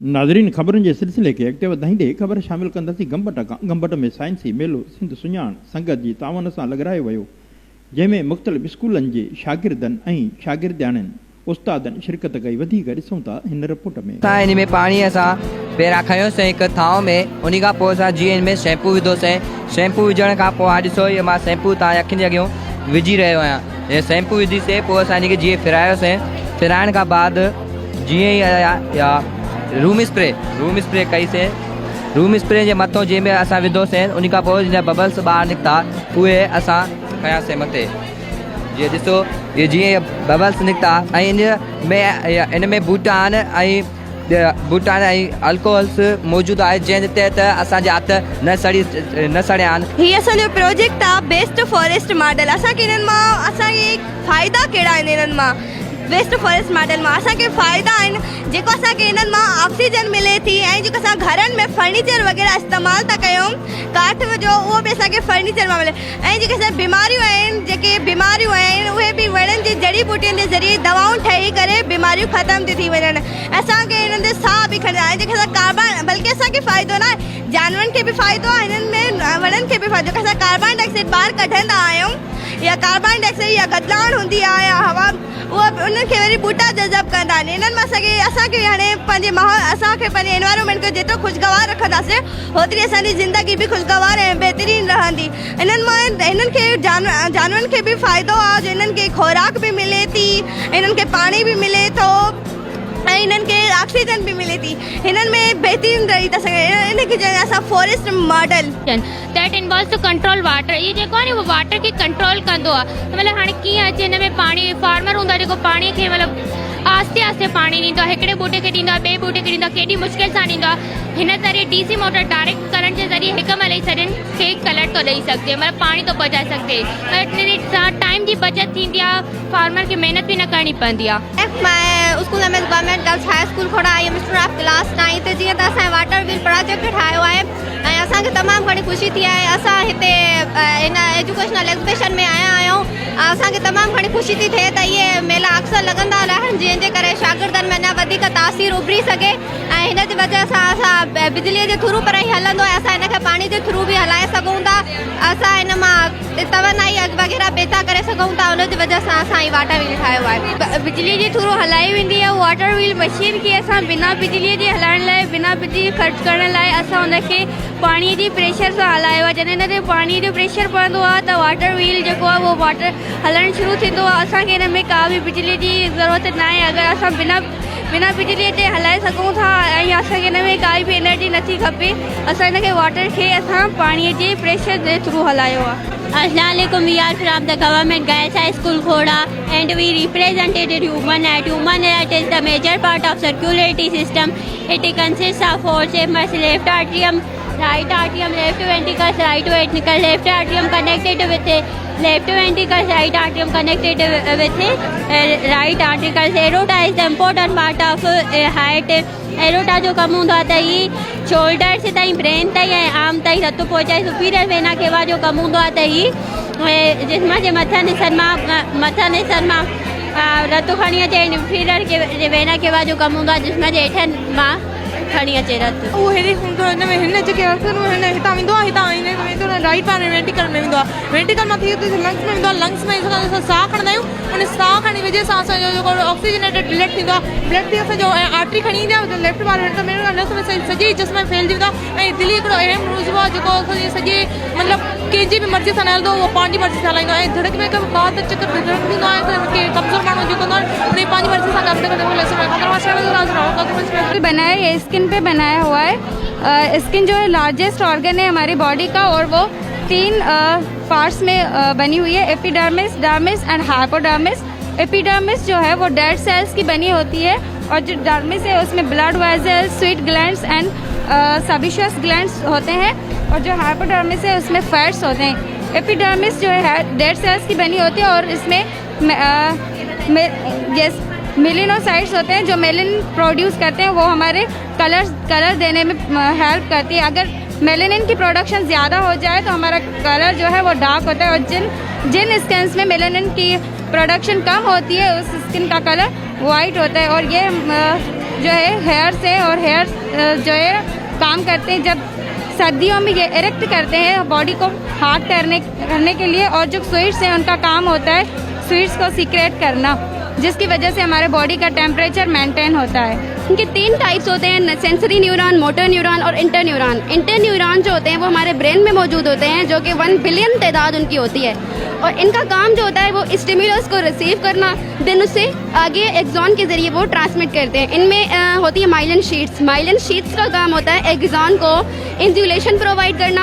नाज़रीन ख़बरुनि जे सिलसिले खे अॻिते वधाईंदे ख़बर शामिल कंदासीं गंबट खां। गंबट में साइंसी मेलो सिंध सुञाण संगत जी तावन सां लॻारायो वियो, जंहिंमें मुख़्तलिफ़ स्कूलनि जे शागिर्दनि ऐं शागिर्दियाणनि उस्तादनि शिरकत कई। वधीक ॾिसूं था हिन रिपोर्ट में। इन में पाणी असां पहिरियां खयोसीं हिकु थांव में, उन खां पोइ असां जीअं हिन में शैम्पू विधोसीं। शैम्पू विझण खां पोइ हाणे ॾिसो इहो मां शैम्पू तव्हांजे अखियुनि जे अॻियां विझी रहियो आहियां। हे शैम्पू विधीसीं, पोइ असां हिनखे जीअं फिरायोसीं। फिराइण खां बाद जीअं ई रूम स्प्रे कईसीं। रूम स्प्रे जे मथां जंहिंमें असां विधोसीं, उन खां पोइ जीअं बबल्स ॿाहिरि निकिता उहे असां खयासीं मथे। जीअं ॾिसो इहे जीअं बबल्स निकिता ऐं इन में बूटान ऐं अल्कोहल्स मौजूदु आहे, जंहिंजे तहत असांजा हथ न सड़िया आहिनि। हीअ असांजो प्रोजेक्ट आहे बेस्ट फॉरेस्ट मॉडल। असांखे इन्हनि मां असांखे फ़ाइदा कहिड़ा आहिनि? इन्हनि मां वेस्ट फॉरेस्ट मॉडल मां असांखे फ़ाइदा आहिनि जेको असांखे इन्हनि मां ऑक्सीजन मिले थी, ऐं जेको असां घरनि में फर्नीचर वग़ैरह इस्तेमालु था कयूं काठ जो, उहो बि असांखे फर्नीचर मां मिले। ऐं जेके असां बीमारियूं आहिनि उहे बि वणनि जी जड़ी बूटियुनि जे ज़रिए दवाऊं ठही करे बीमारियूं ख़तमु थी थी वञनि। असांखे इन्हनि ते साह बि खणंदा ऐं जेके असां कार्बन, बल्कि असांखे फ़ाइदो न आहे, जानवरनि खे बि फ़ाइदो आहे, हिननि में वणनि खे बि फ़ाइदो। जेके असां कार्बन डाइऑक्साइड ॿाहिरि कढंदा आहियूं, या कार्बन डाइऑक्साइड या गदलाण हूंदी आहे या हवा, उहा उन्हनि खे वरी बूटा जज़ब कंदा आहिनि। इन्हनि मां असांखे हाणे पंहिंजे माहौल, असांखे पंहिंजे एनवायरमेंट खे जेतिरो ख़ुशगवार रखंदासीं होतिरी असांजी ज़िंदगी बि ख़ुशगवार ऐं बहितरीनु रहंदी। इन्हनि खे जानवरनि खे बि फ़ाइदो आहे, जो इन्हनि खे खुराक बि मिले थी, इन्हनि खे पाणी बि मिले थो ऐं इन्हनि खे ऑक्सीजन बि मिले थी। हिननि में बहितरीनु रही था सघे। इनखे चवंदा असां forest model that involves to control water. ये जेको आहे न उहो वाटर खे कंट्रोल कंदो आहे। त मतिलबु हाणे कीअं अचे हिन में पाणी, फार्मर हूंदो आहे जेको पाणीअ खे मतिलबु आस्ते आस्ते पाणी ॾींदो आहे, हिकिड़े बूटे खे ॾींदो आहे, ॿिए बूटे खे ॾींदो आहे, केॾी मुश्किल सां ॾींदो आहे। हिन ज़रिए डीसी मोटर डायरेक्ट करंट जे ज़रिए हिक महिल ई सॼनि खे कलर थो ॾेई सघे, मतिलबु पाणी थो पहुचाए सघे। सां टाइम जी बचत थींदी आहे, फार्मर खे महिनत बि न करणी पवंदी आहे। स्कूल में government girls high school Khoda I am student of class 9 जीअं त असांजे वाटर व्हील प्रोजेक्ट ठाहियो आहे ऐं असांखे तमामु घणी ख़ुशी थी आहे। असां हिते इन एजुकेशनल एग्ज़िबिशन में आया आहियूं। असांखे तमामु घणी ख़ुशी थी थिए त इहे मेला अक्सर लॻंदा रहनि, जंहिंजे करे शागिर्दनि में अञा वधीक तासीर उभरी सघे। ऐं हिन जी वजह सां असां बिजलीअ जे थ्रू पर ई हलंदो आहे, असां हिनखे पाणी जे थ्रू बि हलाए सघूं था। असां हिन मां तवनाई वग़ैरह बेता करे सघूं था, उन जी वजह सां असां ही वाटर व्हील ठाहियो आहे। बिजली जे थ्रू हलाई वेंदी आहे वाटर व्हील मशीन खे। असां बिना बिजलीअ जे हलाइण लाइ, बिना बिजली ख़र्च करण लाइ असां हुनखे पाणीअ जी प्रेशर सां हलायो आहे। जॾहिं हिन ते पाणीअ जो प्रेशर पवंदो आहे त वाटर व्हील जेको आहे उहो वाटर हलणु शुरू थींदो आहे। असांखे हिन में का बि बिजलीअ जी ज़रूरत न आहे। अगरि असां बिना बिजलीअ ते हलाए सघूं था ऐं असांखे हिन में काई बि एनर्जी नथी खपे, असां हिनखे वाटर खे असां पाणीअ जे प्रेशर जे थ्रू हलायो आहे। Assalamu alaikum, we are from the government girls high school Khoda and we represented human at. Human at is the major part of circulatory system. It consists of four chambers: left atrium, right atrium, left ventricles, right ventricle. Left atrium connected with the left ventricles, right atrium connected with the right ventricles. Aorta is the important part of heart. Aorta जो कम हूंदो आहे त ही shoulder से ताईं brain ताईं ऐं arm ताईं रतु पहुचाए। सुपीरियर वेना केवा जो कम हूंदो आहे त ही जिस्म जे मथां हिसनि मां रतु खणी अचे। इंफीरियर वेना केवा जो कम हूंदो आहे जिस्म जे हेठनि मां खणी अचे रतु। उहो हेॾे हूंदो आहे, हिन में हिन जेके हितां वेंदो आहे, हितां हिन में वेंदो आहे, राइट पाण वेंटिकल में वेंदो आहे। वेंटिकल मां थी लंग्स में वेंदो आहे। लंग्स में असां साह खणंदा आहियूं, उन साह खणी वजह सां असांजो जेको ऑक्सीजनेटेड ब्लड थींदो आहे, ब्लड थी असांजो आर्टरी खणी ईंदी आहे लेफ्ट पाण में सॼे जिस्म में फैलिजी वेंदो आहे। ऐं दिलि हिकिड़ो अहम रुज़्बो आहे जेको असांजे सॼे मतिलबु कंहिंजी बि मर्ज़ी सां न हलंदो, उहो पंहिंजी मर्ज़ी सां हलाईंदो आहे। ऐं धड़क में बात चकर धड़क थींदो आहे त कमज़ोर माण्हू जेको हूंदो आहे उन पंहिंजी मर्ज़ी सां बनाया है, स्किन पे बनाया हुआ है। स्किन जो है लार्जेस्ट ऑर्गन है हमारी बॉडी का, और वो 3 पार्ट्स में बनी हुई है: epidermis, dermis and hypodermis. Epidermis जो है वो डेड सेल्स की बनी होती है, और जो डर्मिस है उसमें blood vessels, sweet glands and sebaceous glands होते हैं, और जो हाइपोडर्मिस है उसमें फैट्स होते हैं। एपिडर्मिस जो है डेड सेल्स की बनी होती है, और इसमें मेलिनोसाइट्स होते हैं जो मेलिन प्रोड्यूस करते हैं, वो हमारे कलर देने में हेल्प करती है। अगर मेलेनिन की प्रोडक्शन ज़्यादा हो जाए तो हमारा कलर जो है वो डार्क होता है, और जिन स्किन्स में मेलेनिन की प्रोडक्शन कम होती है उस स्किन का कलर वाइट होता है। और ये जो है हेयर से, और हेयर जो है काम करते हैं जब सर्दियों में, ये इरेक्ट करते हैं बॉडी को हार्ड करने के लिए। और जो स्वीट्स हैं उनका काम होता है स्वीट्स को सीक्रेट करना, जिसकी वजह से हमारे बॉडी का टेम्परेचर मेंटेन होता है। इनके 3 टाइप्स होते हैं, सेंसरी न्यूरॉन, मोटर न्यूरॉन और इंटर न्यूरॉन। इंटर न्यूरॉन जो होते हैं वो हमारे ब्रेन में मौजूद होते हैं, जो कि 1 बिलियन तादाद उनकी होती है। और इनका काम जो होता है वो स्टिमुलस को रिसीव करना, देन उससे आगे एक्सॉन के जरिए वो ट्रांसमिट करते हैं। इनमें होती है माइलिन शीट्स। माइलिन शीट्स का काम होता है एक्सॉन को इंसुलेशन प्रोवाइड करना